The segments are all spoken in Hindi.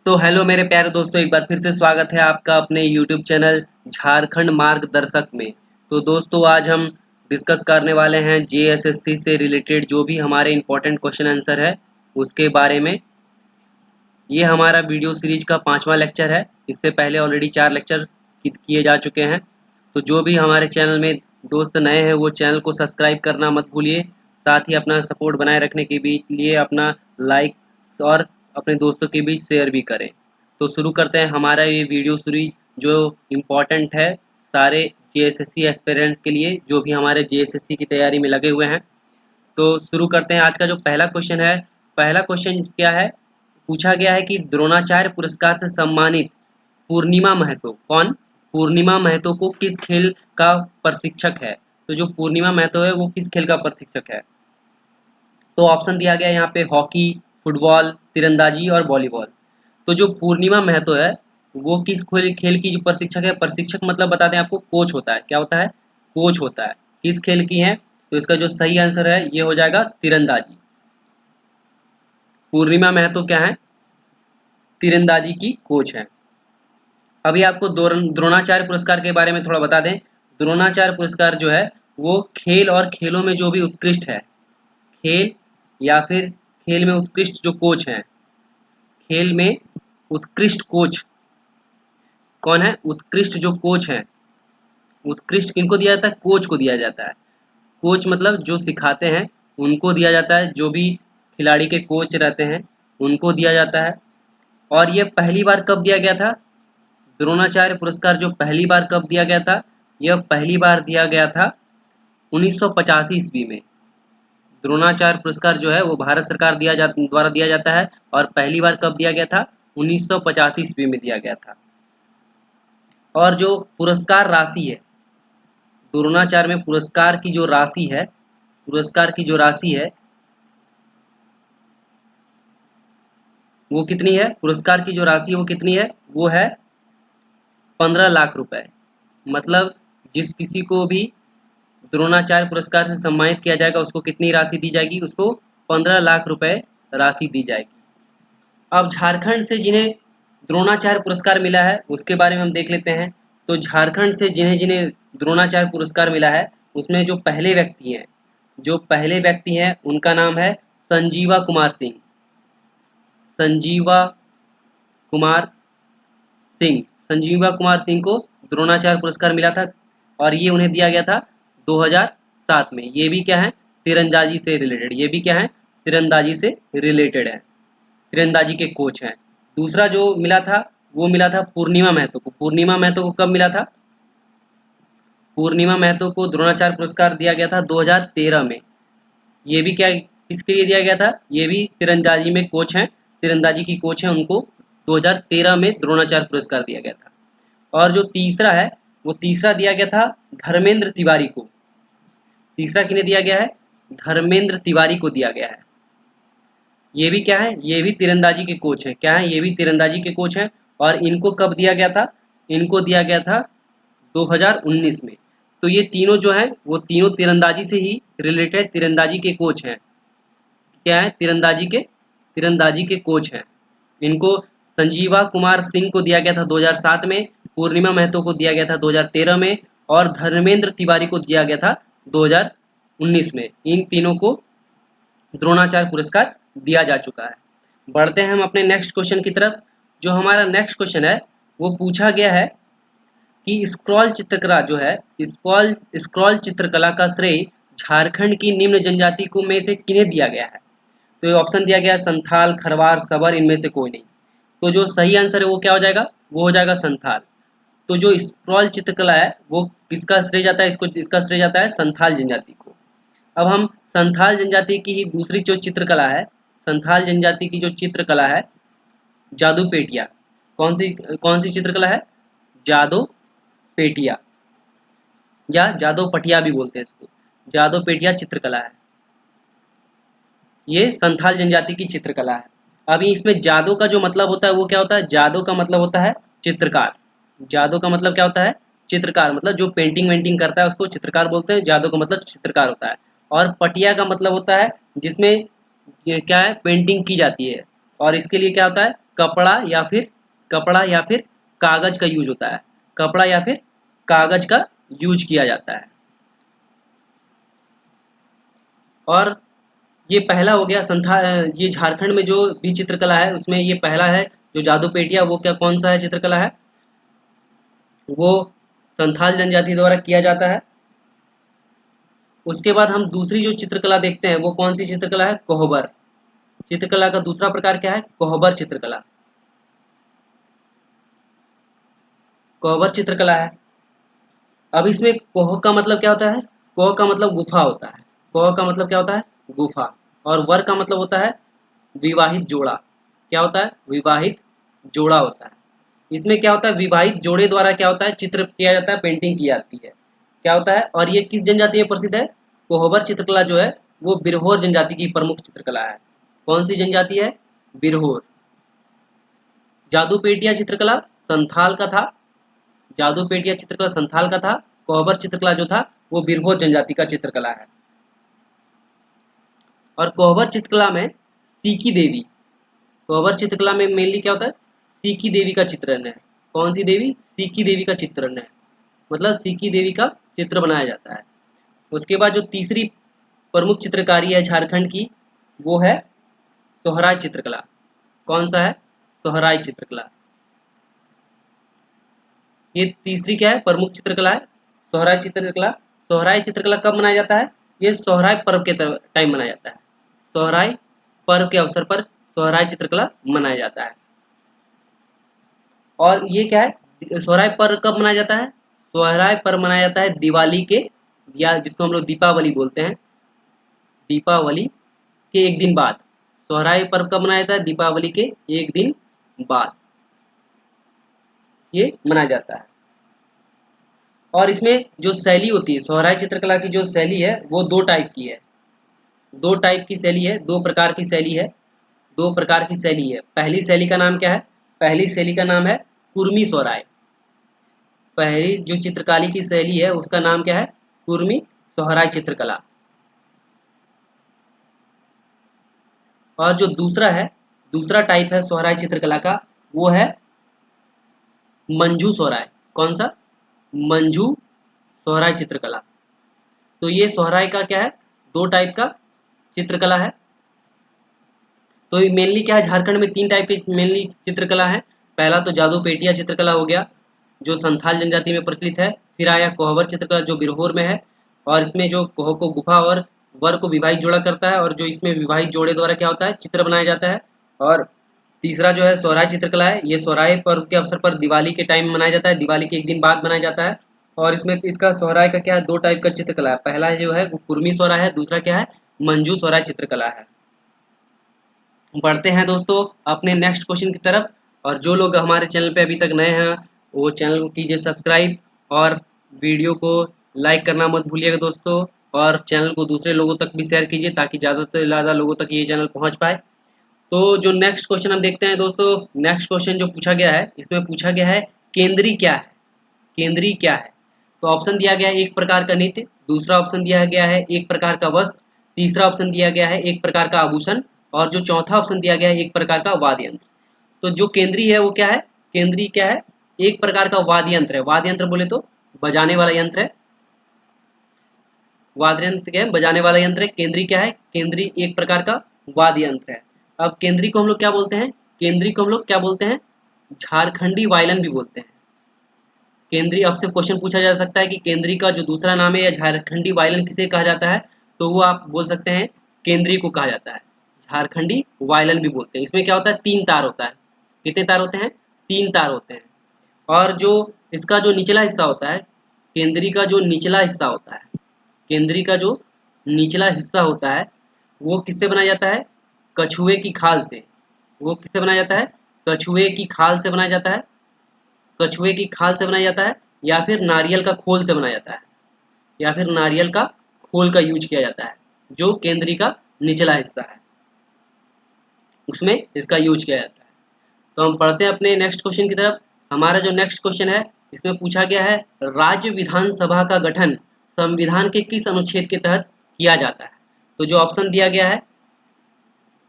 तो हेलो मेरे प्यारे दोस्तों, एक बार फिर से स्वागत है आपका अपने YouTube चैनल झारखंड मार्गदर्शक में। तो दोस्तों, आज हम डिस्कस करने वाले हैं JSSC से रिलेटेड जो भी हमारे इम्पोर्टेंट क्वेश्चन आंसर है उसके बारे में। ये हमारा वीडियो सीरीज का 5वां लेक्चर है। इससे पहले ऑलरेडी 4 लेक्चर किए जा चुके हैं। तो जो भी हमारे चैनल में दोस्त नए हैं वो चैनल को सब्सक्राइब करना मत भूलिए। साथ ही अपना सपोर्ट बनाए रखने के लिए अपना लाइक और अपने दोस्तों के बीच शेयर भी करें। तो शुरू करते हैं हमारा ये वीडियो सीरीज जो इम्पोर्टेंट है सारे JSSC एस्पिरेंट्स के लिए जो भी हमारे JSSC की तैयारी में लगे हुए हैं। तो शुरू करते हैं। आज का जो पहला क्वेश्चन है, पहला क्वेश्चन क्या है, पूछा गया है कि द्रोणाचार्य पुरस्कार से सम्मानित पूर्णिमा महतो कौन? पूर्णिमा महतो को किस खेल का प्रशिक्षक है? तो जो पूर्णिमा महतो है वो किस खेल का प्रशिक्षक है? तो ऑप्शन दिया गया है यहाँ पे हॉकी, फुटबॉल, तीरंदाजी और वॉलीबॉल। तो जो पूर्णिमा महतो है वो किस खेल की जो प्रशिक्षक है? प्रशिक्षक मतलब बता दें आपको, कोच होता है। क्या होता है? कोच होता है। किस खेल की है? तो इसका जो सही आंसर है ये हो जाएगा तीरंदाजी। पूर्णिमा महतो क्या है? तीरंदाजी की कोच है। अभी आपको द्रोणाचार्य पुरस्कार के बारे में थोड़ा बता दें। द्रोणाचार्य पुरस्कार जो है वो खेल और खेलों में जो भी उत्कृष्ट है, खेल या फिर खेल में उत्कृष्ट जो कोच हैं, खेल में उत्कृष्ट कोच कौन है? उत्कृष्ट जो कोच हैं, उत्कृष्ट किनको दिया जाता है? कोच को दिया जाता है। कोच मतलब जो सिखाते हैं उनको दिया जाता है। जो भी खिलाड़ी के कोच रहते हैं उनको दिया जाता है। और ये पहली बार कब दिया गया था? द्रोणाचार्य पुरस्कार जो पहली बार कब दिया गया था? यह पहली बार दिया गया था 1985 ईस्वी में। द्रोणाचार्य पुरस्कार जो है वो भारत सरकार द्वारा दिया जाता है। और पहली बार कब दिया गया था? 1985 ईस्वी में दिया गया था। और जो पुरस्कार राशि है, द्रोणाचार्य में पुरस्कार की जो राशि है, पुरस्कार की जो राशि है वो कितनी है? पुरस्कार की जो राशि है वो कितनी है? वो है 15 लाख रुपए। मतलब जिस किसी को भी द्रोणाचार्य पुरस्कार से सम्मानित किया जाएगा उसको कितनी राशि दी जाएगी? उसको 15 लाख रुपए राशि दी जाएगी। अब झारखंड से जिन्हें द्रोणाचार्य पुरस्कार मिला है उसके बारे में हम देख लेते हैं। तो झारखंड से जिन्हें जिन्हें द्रोणाचार्य पुरस्कार मिला है उसमें जो पहले व्यक्ति हैं उनका नाम है संजीवा कुमार सिंह। संजीवा कुमार सिंह, संजीवा कुमार सिंह को द्रोणाचार्य पुरस्कार मिला था। और ये उन्हें दिया गया था 2007 में। ये भी क्या है? तीरंदाजी से रिलेटेड। ये भी क्या है? तीरंदाजी से रिलेटेड है। तीरंदाजी के कोच हैं। दूसरा जो मिला था वो मिला था पूर्णिमा महतो को। पूर्णिमा महतो को कब मिला था? पूर्णिमा महतो को द्रोणाचार्य पुरस्कार दिया गया था 2013 में। ये भी क्या, किसके लिए दिया गया था? ये भी तीरंदाजी में कोच हैं, तीरंदाजी की कोच हैं, उनको 2013 में द्रोणाचार्य पुरस्कार दिया गया था। और जो तीसरा है वो तीसरा दिया गया था धर्मेंद्र तिवारी को। तीसरा किन्हें दिया गया है? धर्मेंद्र तिवारी को दिया गया है। ये भी क्या है? ये भी तीरंदाजी के कोच हैं। क्या है? ये भी तीरंदाजी के कोच हैं। और इनको कब दिया गया था? इनको दिया गया था 2019 में। तो ये तीनों जो हैं वो तीनों तीरंदाजी से ही रिलेटेड तीरंदाजी के कोच हैं। क्या है? तीरंदाजी के कोच हैं। इनको संजीवा कुमार सिंह को दिया गया था 2007 में, पूर्णिमा महतो को दिया गया था 2013 में और धर्मेंद्र तिवारी को दिया गया था 2019 में। इन तीनों को द्रोणाचार्य पुरस्कार दिया जा चुका है। बढ़ते हैं हम अपने नेक्स्ट क्वेश्चन की तरफ। जो हमारा नेक्स्ट क्वेश्चन है वो पूछा गया है कि स्क्रॉल चित्रकला जो है, स्क्रॉल चित्रकला का श्रेय झारखंड की निम्न जनजाति को में से किन्हें दिया गया है? तो ये ऑप्शन दिया गया है संथाल, खरवार, सबर, इनमें से कोई नहीं। तो जो सही आंसर है वो क्या हो जाएगा? वो हो जाएगा संथाल। तो जो स्क्रॉल चित्रकला है वो किसका श्रेय जाता है? इसका श्रेय जाता है संथाल जनजाति को। अब हम संथाल जनजाति की ही दूसरी जो चित्रकला है, संथाल जनजाति की जो चित्रकला है जादू पेटिया, कौन सी चित्रकला है? जादो पेटिया या जादो पटिया भी बोलते हैं इसको। जादो पेटिया चित्रकला है, ये संथाल जनजाति की चित्रकला है। अभी इसमें जादो का जो मतलब होता है वो क्या होता है? जादो का मतलब होता है चित्रकार। जादो का मतलब क्या होता है? चित्रकार। मतलब जो पेंटिंग वेंटिंग करता है उसको चित्रकार बोलते हैं। जादो का मतलब चित्रकार होता है। और पटिया का मतलब होता है जिसमें ये क्या है? पेंटिंग की जाती है। और इसके लिए क्या होता है? कपड़ा या फिर कागज का यूज होता है, कपड़ा या फिर कागज का यूज किया जाता है। और ये पहला हो गया ये झारखंड में जो भी चित्रकला है उसमें ये पहला है जो जादू पेटिया, वो क्या कौन सा है चित्रकला है, वो संथाल जनजाति द्वारा किया जाता है। उसके बाद हम दूसरी जो चित्रकला देखते हैं वो कौन सी चित्रकला है, कोहबर। चित्रकला का दूसरा प्रकार क्या है, कोहबर चित्रकला। कोहबर चित्रकला है। अब इसमें कोह का मतलब क्या होता है, कोह का मतलब गुफा होता है, कोह का मतलब क्या होता है, गुफा। और वर का मतलब होता है विवाहित जोड़ा। क्या होता है, विवाहित जोड़ा होता है। इसमें क्या होता है, विवाहित जोड़े द्वारा क्या होता है, चित्र किया जाता है, पेंटिंग की जाती है, क्या होता है। और ये किस जनजाति में प्रसिद्ध है, कोहबर चित्रकला जो है वो बिरहोर जनजाति की प्रमुख चित्रकला है। कौन सी जनजाति है, बिरहोर। जादू पेटिया चित्रकला संथाल का था, जादू पेटिया चित्रकला संथाल का था। कोहबर चित्रकला जो था वो बिरहोर जनजाति का चित्रकला है। और कोहबर चित्रकला में सीकी देवी, कोहबर चित्रकला में मेनली क्या होता है, सीकी देवी का चित्रण है। कौन सी देवी, सीकी देवी का चित्रण है, मतलब सीकी देवी का चित्र बनाया जाता है। उसके बाद जो तीसरी प्रमुख चित्रकारी है झारखंड की वो है सोहराय चित्रकला। कौन सा है, सोहराय चित्रकला। ये तीसरी क्या है, प्रमुख चित्रकला है, सोहराय चित्रकला। सोहराय चित्रकला कब मनाया जाता है, ये सोहराय पर्व के टाइम मनाया जाता है। सोहराय पर्व के अवसर पर सोहराय चित्रकला मनाया जाता है। और ये क्या है, सोहराय पर्व कब मनाया जाता है, सोहराय पर्व मनाया जाता है दिवाली के, या जिसको हम लोग दीपावली बोलते हैं, दीपावली के एक दिन बाद। सोहराय पर्व कब मनाया जाता है, दीपावली के एक दिन बाद ये मनाया जाता है। और इसमें जो शैली होती है, सोहराय चित्रकला की जो शैली है वो दो टाइप की है, दो टाइप की शैली है, दो प्रकार की शैली है, दो प्रकार की शैली है। पहली शैली का नाम क्या है, पहली शैली का नाम है कुर्मी सोहराय। पहली जो चित्रकारी की शैली है उसका नाम क्या है, कुर्मी सोहराय चित्रकला। और जो दूसरा है, दूसरा टाइप है सोहराय चित्रकला का, वो है मंजू सोहराय। कौन सा, मंजू सोहराय चित्रकला। तो ये सोहराय का क्या है, दो टाइप का चित्रकला है। तो ये मेनली क्या है, झारखंड में तीन टाइप की मेनली चित्रकला है। पहला तो जादू पेटिया चित्रकला हो गया जो संथाल जनजाति में प्रचलित है। फिर आया कोहबर चित्रकला जो बिरहोर में है, और इसमें जो कोह को गुफा और वर को विवाहित जोड़ा करता है, और जो इसमें विवाहित जोड़े द्वारा क्या होता है, चित्र बनाया जाता है। और तीसरा जो है सोहराय चित्रकला है, ये सोहराय पर्व के अवसर पर दिवाली के टाइम मनाया जाता है, दिवाली के एक दिन बाद मनाया जाता है। और इसमें इसका सोहराय का क्या है, दो टाइप का चित्रकला है। पहला जो है वो कुर्मी सोहराय है, दूसरा क्या है, मंजू सोहराय चित्रकला है। बढ़ते हैं दोस्तों अपने नेक्स्ट क्वेश्चन की तरफ। और जो लोग हमारे चैनल पे अभी तक नए हैं वो चैनल को कीजिए सब्सक्राइब, और वीडियो को लाइक करना मत भूलिएगा दोस्तों, और चैनल को दूसरे लोगों तक भी शेयर कीजिए ताकि ज़्यादा से ज़्यादा लोगों तक ये चैनल पहुंच पाए। तो जो नेक्स्ट क्वेश्चन हम देखते हैं दोस्तों, नेक्स्ट क्वेश्चन जो पूछा गया है इसमें पूछा गया है केंद्री क्या है, केंद्री क्या है। तो ऑप्शन दिया गया है एक प्रकार का नृत्य, दूसरा ऑप्शन दिया गया है एक प्रकार का वस्त्र, तीसरा ऑप्शन दिया गया है एक प्रकार का आभूषण, और जो चौथा ऑप्शन दिया गया है एक प्रकार का वाद्य यंत्र। तो जो केंद्री है वो क्या है, केंद्री क्या है, एक प्रकार का वाद्य यंत्र है। वाद्य यंत्र बोले तो बजाने वाला यंत्र है, वाद्य यंत्र क्या है, बजाने वाला यंत्र है। केंद्री क्या है, केंद्री एक प्रकार का वाद्य यंत्र है। अब केंद्री को हम लोग क्या बोलते हैं, केंद्री को हम लोग क्या बोलते हैं, झारखंडी वायलन भी बोलते हैं। केंद्री, आपसे क्वेश्चन पूछा जा सकता है कि केंद्री का जो दूसरा नाम है या झारखंडी वायलन किसे कहा जाता है, तो वो आप बोल सकते हैं केंद्री को कहा जाता है, झारखंडी वायलन भी बोलते हैं। इसमें क्या होता है, तीन तार होता है। कितने तार होते हैं, तीन तार होते हैं। और जो इसका जो निचला हिस्सा होता है, केंद्री का जो निचला हिस्सा होता है, केंद्री का जो निचला हिस्सा होता है वो किससे बनाया जाता है, कछुए की खाल से। वो किससे बनाया जाता है, कछुए की खाल से बनाया जाता है, कछुए की खाल से बनाया जाता है, या फिर नारियल का खोल से बनाया जाता है, या फिर नारियल का खोल का यूज किया जाता है। जो केंद्री का निचला हिस्सा है उसमें इसका यूज किया जाता है। तो हम पढ़ते हैं अपने नेक्स्ट क्वेश्चन की तरफ। हमारा जो नेक्स्ट क्वेश्चन है इसमें पूछा गया है राज्य विधानसभा का गठन संविधान के किस अनुच्छेद के तहत किया जाता है। तो जो ऑप्शन दिया गया है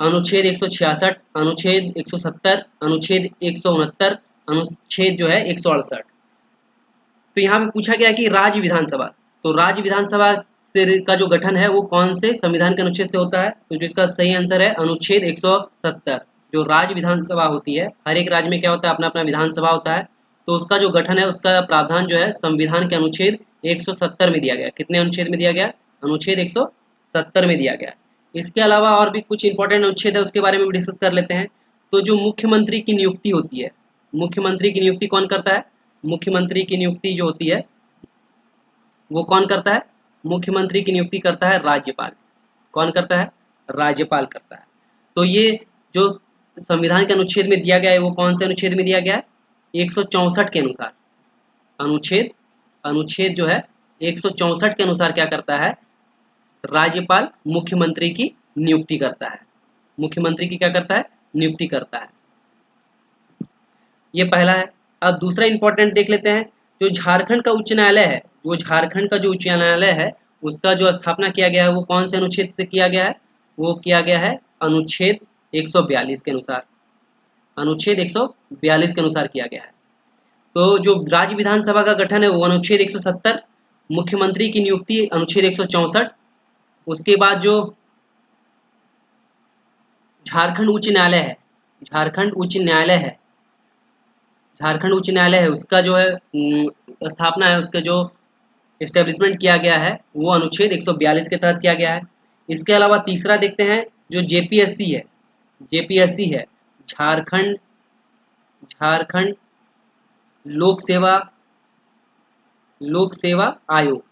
अनुच्छेद 166, अनुच्छेद 170, अनुच्छेद 169, अनुच्छेद जो है 168। तो यहाँ पे पूछा गया कि राज्य विधानसभा, तो राज्य विधानसभा से का जो गठन है वो कौन से संविधान के अनुच्छेद से होता है? तो जो इसका सही आंसर है अनुच्छेद 170। जो राज्य विधानसभा होती है, हर एक राज्य में क्या होता है, अपना अपना विधानसभा होता है, तो उसका जो गठन है उसका प्रावधान जो है संविधान के अनुच्छेद 170 में दिया गया। कितने अनुच्छेद में दिया गया? अनुच्छेद 170 में दिया गया। इसके अलावा और भी कुछ इंपॉर्टेंट अनुच्छेद है, उसके बारे में भी डिस्कस कर लेते हैं। तो जो मुख्यमंत्री की नियुक्ति होती है, मुख्यमंत्री की नियुक्ति कौन करता है? मुख्यमंत्री की नियुक्ति जो होती है वो कौन करता है? मुख्यमंत्री की नियुक्ति करता है राज्यपाल। कौन करता है? राज्यपाल करता है। तो ये जो संविधान के अनुच्छेद में दिया गया है वो कौन से अनुच्छेद में दिया गया है? 164 के अनुसार। अनुच्छेद जो है 164 के अनुसार क्या करता है? राज्यपाल मुख्यमंत्री की नियुक्ति करता है। मुख्यमंत्री की क्या करता है? नियुक्ति करता है। ये पहला है। अब दूसरा इंपॉर्टेंट देख लेते हैं। जो झारखंड का उच्च न्यायालय है, वो झारखंड का जो उच्च न्यायालय है उसका जो स्थापना किया गया है वो कौन से अनुच्छेद से किया गया है? वो किया गया है अनुच्छेद 142 के अनुसार। अनुच्छेद 142 के अनुसार किया गया है। तो जो राज्य विधानसभा का गठन है वो अनुच्छेद 170, मुख्यमंत्री की नियुक्ति अनुच्छेद 164, उसके बाद जो झारखंड उच्च न्यायालय है, झारखंड उच्च न्यायालय है, झारखंड उच्च न्यायालय है उसका जो है स्थापना है, उसका जो एस्टेब्लिशमेंट किया गया है वो अनुच्छेद 142 के तहत किया गया है। इसके अलावा तीसरा देखते हैं, जो जेपीएससी है, जेपीएससी है झारखंड झारखंड लोक सेवा आयोग,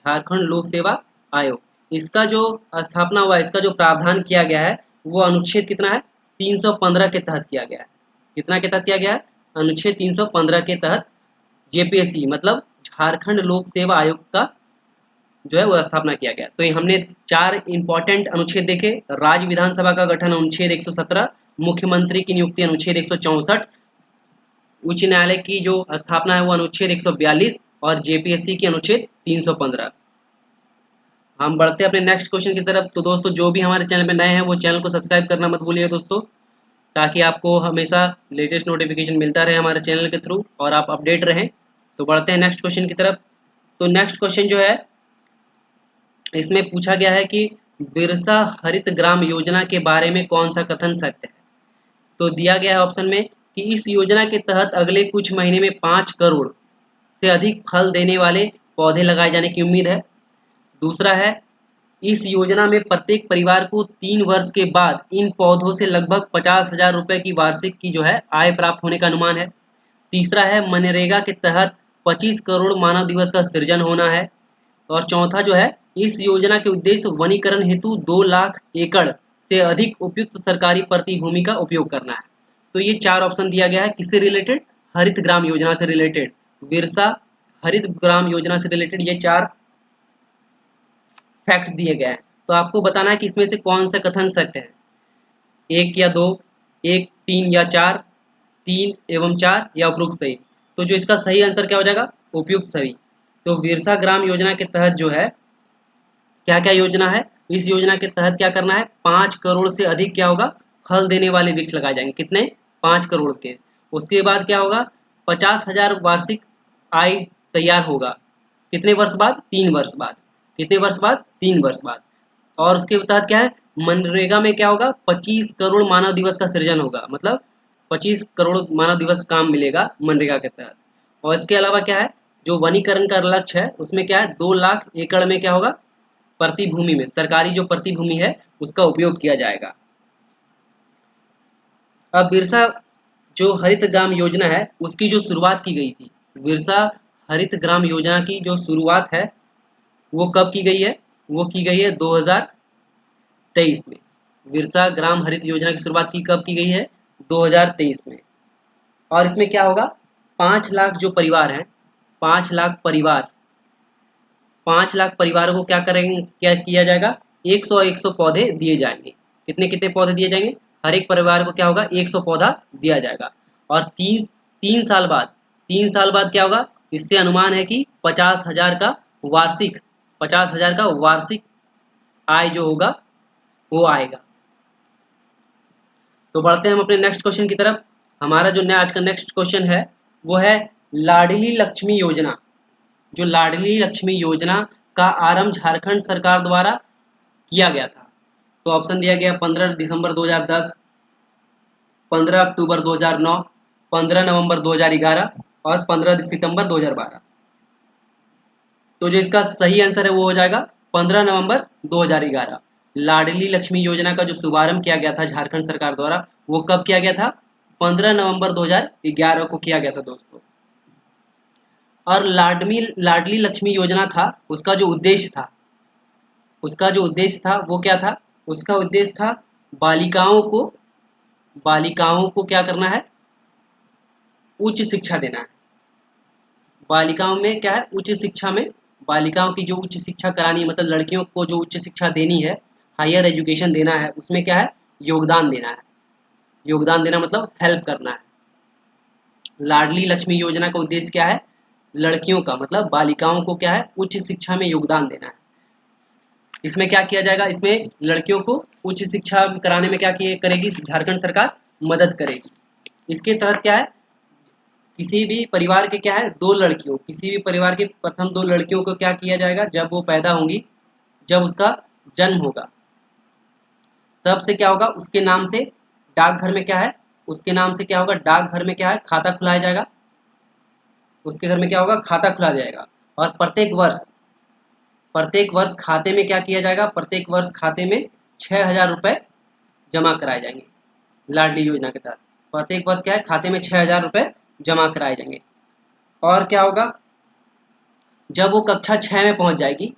झारखंड लोक सेवा आयोग, इसका जो स्थापना हुआ, इसका जो प्रावधान किया गया है वो अनुच्छेद कितना है? 315 के तहत किया गया है। कितना के तहत किया गया है? अनुच्छेद 315 के तहत जेपीएससी मतलब झारखंड लोक सेवा आयोग का जो है वो स्थापना किया गया। तो ये हमने 4 इंपॉर्टेंट अनुच्छेद देखे। राज्य विधानसभा का गठन अनुच्छेद 117, मुख्यमंत्री की नियुक्ति अनुच्छेद 164, उच्च न्यायालय की जो स्थापना है वो अनुच्छेद 142 और जेपीएससी की अनुच्छेद 315। हम बढ़ते हैं अपने नेक्स्ट क्वेश्चन की तरफ। तो दोस्तों जो भी हमारे चैनल में नए हैं वो चैनल को सब्सक्राइब करना मत भूलिए दोस्तों, ताकि आपको हमेशा लेटेस्ट नोटिफिकेशन मिलता रहे हमारे चैनल के थ्रू और आप अपडेट रहें। तो बढ़ते हैं नेक्स्ट क्वेश्चन की तरफ। तो नेक्स्ट क्वेश्चन जो है इसमें पूछा गया है कि बिरसा हरित ग्राम योजना के बारे में कौन सा कथन सत्य है? तो दिया गया है ऑप्शन में कि इस योजना के तहत अगले कुछ महीने में 5 करोड़ से अधिक फल देने वाले पौधे लगाए जाने की उम्मीद है। दूसरा है, इस योजना में प्रत्येक परिवार को 3 वर्ष के बाद इन पौधों से लगभग 50,000 रुपए की वार्षिक की जो है आय प्राप्त होने का अनुमान है। तीसरा है, मनरेगा के तहत 25 करोड़ मानव दिवस का सृजन होना है। और चौथा जो है, इस योजना के उद्देश्य वनीकरण हेतु 2 लाख एकड़ से अधिक उपयुक्त सरकारी प्रतिभूमि का उपयोग करना है। तो ये 4 ऑप्शन दिया गया है, किससे रिलेटेड? हरित ग्राम योजना से रिलेटेड, बिरसा हरित ग्राम योजना से रिलेटेड ये 4 फैक्ट दिए गए हैं। तो आपको बताना है कि इसमें से कौन सा कथन सत्य है, 1 या 2, 1, 3 या 4, 3 एवं 4 या उपयुक्त सही। तो जो इसका सही आंसर क्या हो जाएगा? उपयुक्त सही। तो बिरसा ग्राम योजना के तहत जो है क्या क्या योजना है, इस योजना के तहत क्या करना है? 5 करोड़ से अधिक क्या होगा? फल देने वाले वृक्ष लगाए जाएंगे। कितने? 5 करोड़ के। उसके बाद क्या होगा? 50,000 वार्षिक आय तैयार होगा। कितने वर्ष बाद? 3 वर्ष बाद। कितने वर्ष बाद? 3 वर्ष बाद। और उसके तहत क्या है? मनरेगा में क्या होगा? 25 करोड़ मानव दिवस का सृजन होगा, मतलब 25 करोड़ मानव दिवस काम मिलेगा मनरेगा के तहत। और इसके अलावा क्या है, जो वनीकरण का लक्ष्य है उसमें क्या है? 2 लाख एकड़ में क्या होगा? प्रतिभूमि में, सरकारी जो प्रतिभूमि है उसका उपयोग किया जाएगा। अब बिरसा जो हरित ग्राम योजना है उसकी जो शुरुआत की गई थी, बिरसा हरित ग्राम योजना की जो शुरुआत है वो कब की गई है? वो की गई है 2023 में। बिरसा ग्राम हरित योजना की शुरुआत की कब की गई है? 2023 में। और इसमें क्या होगा? 5 लाख जो परिवार हैं, 5 लाख परिवार, 5 लाख परिवारों को क्या करेंगे, क्या किया जाएगा? 100 पौधे दिए जाएंगे। कितने कितने पौधे दिए जाएंगे? हर एक परिवार को क्या होगा? 100 पौधा दिया जाएगा। और 3 साल बाद, 3 साल बाद क्या होगा? इससे अनुमान है कि 50,000 का वार्षिक, 50,000 का वार्षिक आय जो होगा वो आएगा। तो बढ़ते हैं हम अपने नेक्स्ट क्वेश्चन की तरफ। हमारा जो आज का नेक्स्ट क्वेश्चन है वो है लाडली लक्ष्मी योजना। जो लाडली लक्ष्मी योजना का आरंभ झारखंड सरकार द्वारा किया गया था। तो ऑप्शन दिया गया 15 दिसंबर 2010, 15 अक्टूबर 2009, 15 नवंबर 2011 और 15 सितंबर 2012। तो जो इसका सही आंसर है वो हो जाएगा 15 नवंबर 2011। लाडली लक्ष्मी योजना का जो शुभारंभ किया गया था झारखंड सरकार द्वारा वो कब किया गया था? 15 नवंबर 2011 को किया गया था दोस्तों। और लाडली लक्ष्मी योजना था, उसका जो उद्देश्य था वो क्या था? उसका उद्देश्य था बालिकाओं को क्या करना है? उच्च शिक्षा देना है। बालिकाओं में क्या है? उच्च शिक्षा में बालिकाओं की जो उच्च शिक्षा करानी है, मतलब लड़कियों को जो उच्च शिक्षा देनी है, हायर एजुकेशन देना है, उसमें क्या है? योगदान देना है। योगदान देना मतलब हेल्प करना है। लाडली लक्ष्मी योजना का उद्देश्य क्या है? लड़कियों का मतलब बालिकाओं को क्या है? उच्च शिक्षा में योगदान देना है। इसमें क्या किया जाएगा? इसमें लड़कियों को उच्च शिक्षा कराने में क्या करेगी झारखंड सरकार? मदद करेगी। इसके तहत क्या है? किसी भी परिवार के क्या है? किसी भी परिवार के प्रथम 2 लड़कियों को क्या किया जाएगा? जब वो पैदा होंगी, जब उसका जन्म होगा, तब से क्या होगा? उसके नाम से डाकघर में क्या है? उसके नाम से क्या होगा? डाकघर में क्या है? खाता खुलाया जाएगा। उसके घर में क्या होगा? खाता खुला जाएगा। और प्रत्येक वर्ष खाते में क्या किया जाएगा? प्रत्येक वर्ष खाते में 6,000 रुपए जमा कराए जाएंगे। लाडली योजना के तहत प्रत्येक वर्ष क्या है? खाते में 6,000 रुपए जमा कराए जाएंगे। और क्या होगा? जब वो कक्षा 6 में पहुंच जाएगी,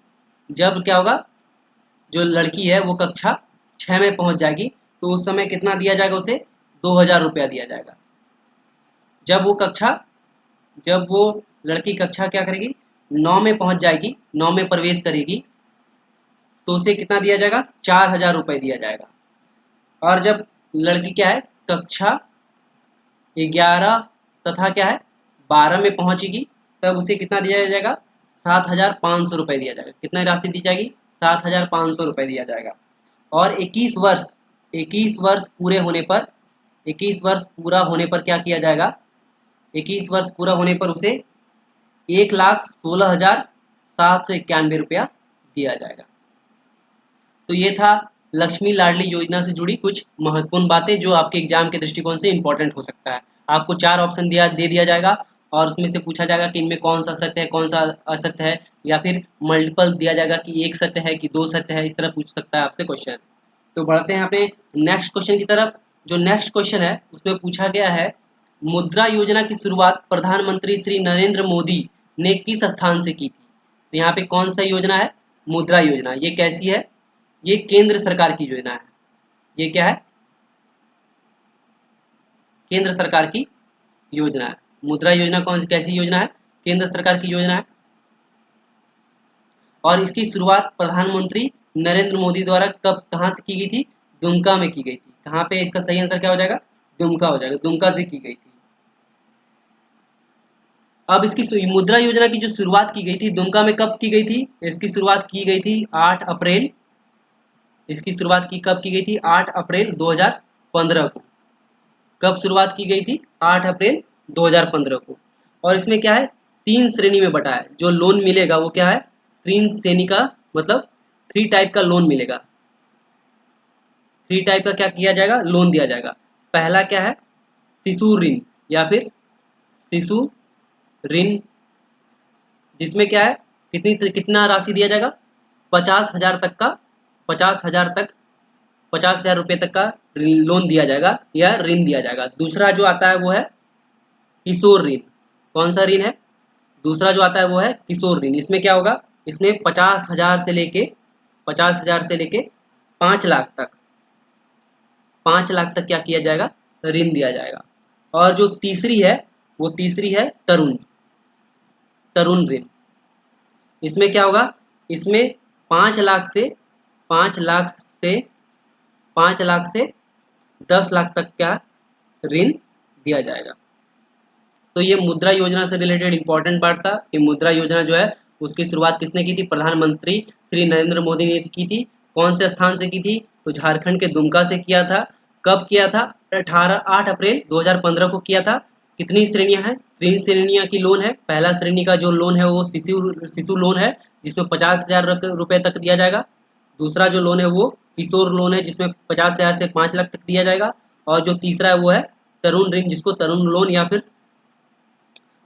जब क्या होगा? जो लड़की है वो कक्षा 6 में पहुंच जाएगी, तो उस समय कितना दिया जाएगा? उसे 2,000 रुपया दिया जाएगा। जब वो लड़की कक्षा क्या करेगी? 9 में पहुंच जाएगी, 9 में प्रवेश करेगी, तो उसे कितना दिया जाएगा? 4,000 रुपये दिया जाएगा। और जब लड़की क्या है? कक्षा 11 तथा क्या है? 12 में पहुंचेगी, तब उसे कितना दिया जाएगा? 7,500 रुपये दिया जाएगा। कितना राशि दी जाएगी? 7,500 रुपये दिया जाएगा। और 21 वर्ष पूरे होने पर 21 वर्ष पूरा होने पर क्या किया जाएगा? 21 वर्ष पूरा होने पर उसे 1,16,791 रुपया दिया जाएगा। तो ये था लक्ष्मी लाडली योजना से जुड़ी कुछ महत्वपूर्ण बातें जो आपके एग्जाम के दृष्टिकोण से इंपॉर्टेंट हो सकता है। आपको 4 ऑप्शन दे दिया जाएगा और उसमें से पूछा जाएगा कि इनमें कौन सा सत्य है, कौन सा असत्य है, या फिर मल्टीपल दिया जाएगा कि 1 सत्य है कि 2 सत्य है। इस तरह पूछ सकता है आपसे क्वेश्चन। तो बढ़ते हैं अपने नेक्स्ट क्वेश्चन की तरफ। जो नेक्स्ट क्वेश्चन है उसमें पूछा गया है, मुद्रा योजना की शुरुआत प्रधानमंत्री श्री नरेंद्र मोदी ने किस स्थान से की थी? तो यहाँ पे कौन सा योजना है? मुद्रा योजना। ये कैसी है? ये केंद्र सरकार की योजना है। ये क्या है? केंद्र सरकार की योजना है। मुद्रा योजना कैसी योजना है? केंद्र सरकार की योजना है। और इसकी शुरुआत प्रधानमंत्री नरेंद्र मोदी द्वारा कहाँ से की गई थी? दुमका में की गई थी। कहाँ पे? इसका सही आंसर क्या हो जाएगा? दुमका हो जाएगा। दुमका से की गई थी। अब इसकी मुद्रा योजना की जो शुरुआत की गई थी दुमका में कब की गई थी? इसकी शुरुआत की गई थी 8 अप्रैल। इसकी शुरुआत कब की गई थी? 8 अप्रैल 2015 को। कब शुरुआत की गई थी? 8 अप्रैल 2015 को। और इसमें क्या है? 3 श्रेणी में बटा है। जो लोन मिलेगा वो क्या है? 3 श्रेणी का, मतलब 3 टाइप का लोन मिलेगा। 3 टाइप का क्या किया जाएगा? लोन दिया जाएगा। पहला क्या है? शिशु ऋण या फिर शिशु ऋण, जिसमें क्या है? कितना राशि दिया जाएगा? 50,000 तक का 50,000 रुपये तक का लोन दिया जाएगा या ऋण दिया जाएगा। दूसरा जो आता है वो है किशोर ऋण। कौन सा ऋण है? दूसरा जो आता है वो है किशोर ऋण। इसमें क्या होगा? इसमें 50,000 से लेके 5 लाख तक 5 लाख तक क्या किया जाएगा? ऋण दिया जाएगा। और जो तीसरी है वो है तरुण ऋण। इसमें क्या होगा? इसमें 5 लाख से 5 लाख से 5 लाख से 10 लाख तक क्या ऋण दिया जाएगा। तो ये मुद्रा योजना से रिलेटेड इंपॉर्टेंट पार्ट था। ये मुद्रा योजना जो है उसकी शुरुआत किसने की थी? प्रधानमंत्री श्री नरेंद्र मोदी ने की थी। कौन से स्थान से की थी? तो झारखंड के दुमका से किया था। कब किया था? 8 अप्रैल 2015 को किया था। कितनी श्रेणियां हैं? 3 श्रेणियां की लोन है। पहला श्रेणी का जो लोन है वो शिशु लोन है, जिसमें 50,000 रुपए तक दिया जाएगा। दूसरा जो लोन है वो किशोर लोन है, जिसमें 50,000 से 5 लाख तक दिया जाएगा। और जो तीसरा है वो है तरुण ऋण, जिसको तरुण लोन या फिर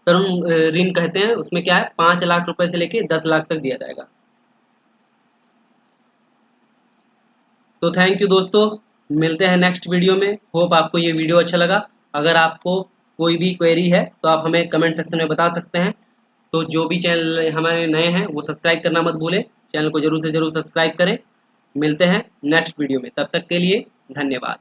तरुण ऋण कहते हैं। उसमें क्या है, 5 लाख रुपए से लेके 10 लाख तक दिया जाएगा। तो थैंक यू दोस्तों, मिलते हैं नेक्स्ट वीडियो में। होप आपको ये वीडियो अच्छा लगा। अगर आपको कोई भी क्वेरी है तो आप हमें कमेंट सेक्शन में बता सकते हैं। तो जो भी चैनल हमारे नए हैं वो सब्सक्राइब करना मत भूलें, चैनल को जरूर से जरूर सब्सक्राइब करें। मिलते हैं नेक्स्ट वीडियो में, तब तक के लिए धन्यवाद।